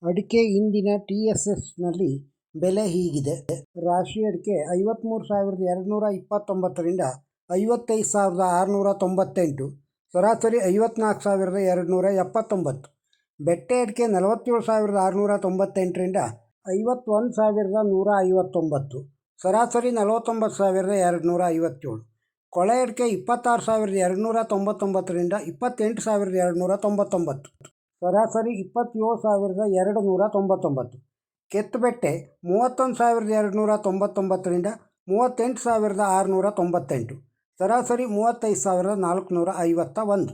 ಅಡಿಕೆ ಇಂದಿನ TSSನಲ್ಲಿ ಬೆಲೆ ಹೀಗಿದೆ. ರಾಶಿ ಅಡಿಕೆ 53,229ರಿಂದ 55,698, ಸರಾಸರಿ 54,279. ಬೆಟ್ಟೆ ಅಡಿಕೆ 47,698ರಿಂದ 51,159, ಸರಾಸರಿ 49,257. ಕೊಳೆ ಅಡಿಕೆ 26,299ರಿಂದ 28,299, ಸರಾಸರಿ 27,299. ಕೆತ್ತುಬೆಟ್ಟೆ 31,299ರಿಂದ 38,698, ಸರಾಸರಿ 35,451.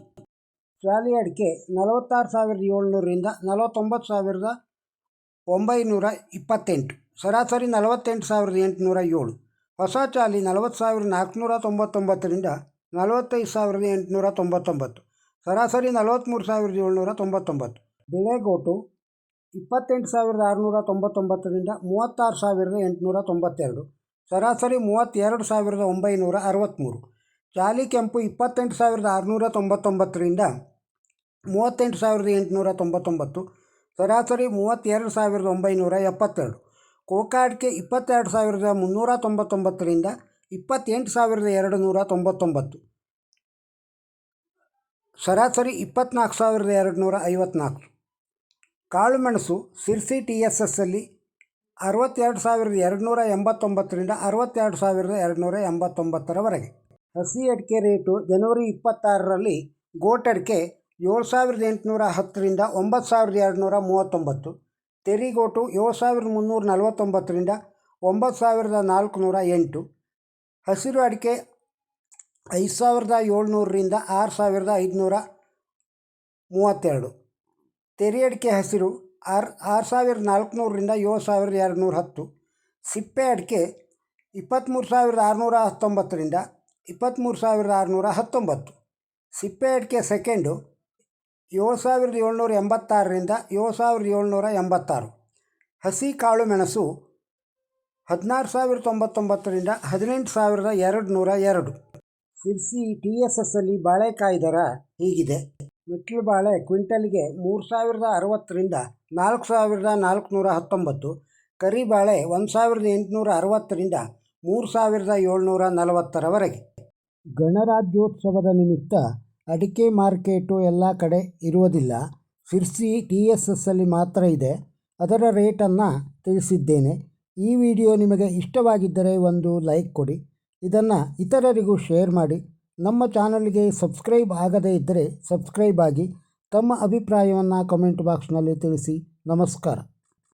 ಚಾಲಿ ಅಡಿಕೆ 46,700ರಿಂದ 49,928, ಸರಾಸರಿ 48,807. ಹೊಸ ಚಾಲಿ 40,499ರಿಂದ 45,899, ಸರಾಸರಿ 43,799. ಬಿಳೆಗೋಟು 28,699ರಿಂದ 36,892, ಸರಾಸರಿ 32,963. ಚಾಲಿ ಕೆಂಪು 28,699ರಿಂದ 38,899, ಸರಾಸರಿ 32,972. ಕೋಕಾ ಅಡಿಕೆ 22,399ರಿಂದ 28,299, ಸರಾಸರಿ 24,254. ಕಾಳುಮೆಣಸು ಸಿರ್ಸಿ TSSಲ್ಲಿ 62,289ರಿಂದ 62,289ರವರೆಗೆ. ಹಸಿ ಅಡಿಕೆ ರೇಟು ಜನವರಿ 26ರಲ್ಲಿ ಗೋಟ್ ಅಡಿಕೆ 7,810ರಿಂದ 9,239, ತೆರಿಗೋಟು 7,349ರಿಂದ 9,408, ಹಸಿರು ಅಡಿಕೆ 5,700ರಿಂದ 6,532, ತೆರಿ ಅಡಿಕೆ ಹಸಿರು 6,400ರಿಂದ 7,210, ಸಿಪ್ಪೆ ಅಡಿಕೆ 23,619ರಿಂದ 23,619, ಸಿಪ್ಪೆ ಅಡಿಕೆ ಸೆಕೆಂಡು 7,786ರಿಂದ 7,786. ಹಸಿ ಕಾಳು ಮೆಣಸು 16,099ರಿಂದ 18,202. ಸಿರ್ಸಿ TSSಲ್ಲಿ ಬಾಳೆಕಾಯಿ ದರ ಹೀಗಿದೆ. ಮೆಟ್ಲು ಬಾಳೆ ಕ್ವಿಂಟಲ್ಗೆ 3,060ರಿಂದ 4,419, ಕರಿಬಾಳೆ 1,860ರಿಂದ 3,740ರವರೆಗೆ. ಗಣರಾಜ್ಯೋತ್ಸವದ ನಿಮಿತ್ತ ಅಡಿಕೆ ಮಾರ್ಕೆಟು ಎಲ್ಲ ಕಡೆ ಇರುವುದಿಲ್ಲ, ಸಿರ್ಸಿ TSSಲ್ಲಿ ಮಾತ್ರ ಇದೆ. ಅದರ ರೇಟನ್ನು ತಿಳಿಸಿದ್ದೇನೆ. ಈ ವಿಡಿಯೋ ನಿಮಗೆ ಇಷ್ಟವಾಗಿದ್ದರೆ ಒಂದು ಲೈಕ್ ಕೊಡಿ, ಇದನ್ನು ಇತರರಿಗೂ ಶೇರ್ ಮಾಡಿ. ನಮ್ಮ ಚಾನಲ್ಗೆ ಸಬ್ಸ್ಕ್ರೈಬ್ ಆಗದೇ ಇದ್ದರೆ ಸಬ್ಸ್ಕ್ರೈಬ್ ಆಗಿ. ತಮ್ಮ ಅಭಿಪ್ರಾಯವನ್ನು ಕಮೆಂಟ್ ಬಾಕ್ಸ್ನಲ್ಲಿ ತಿಳಿಸಿ. ನಮಸ್ಕಾರ.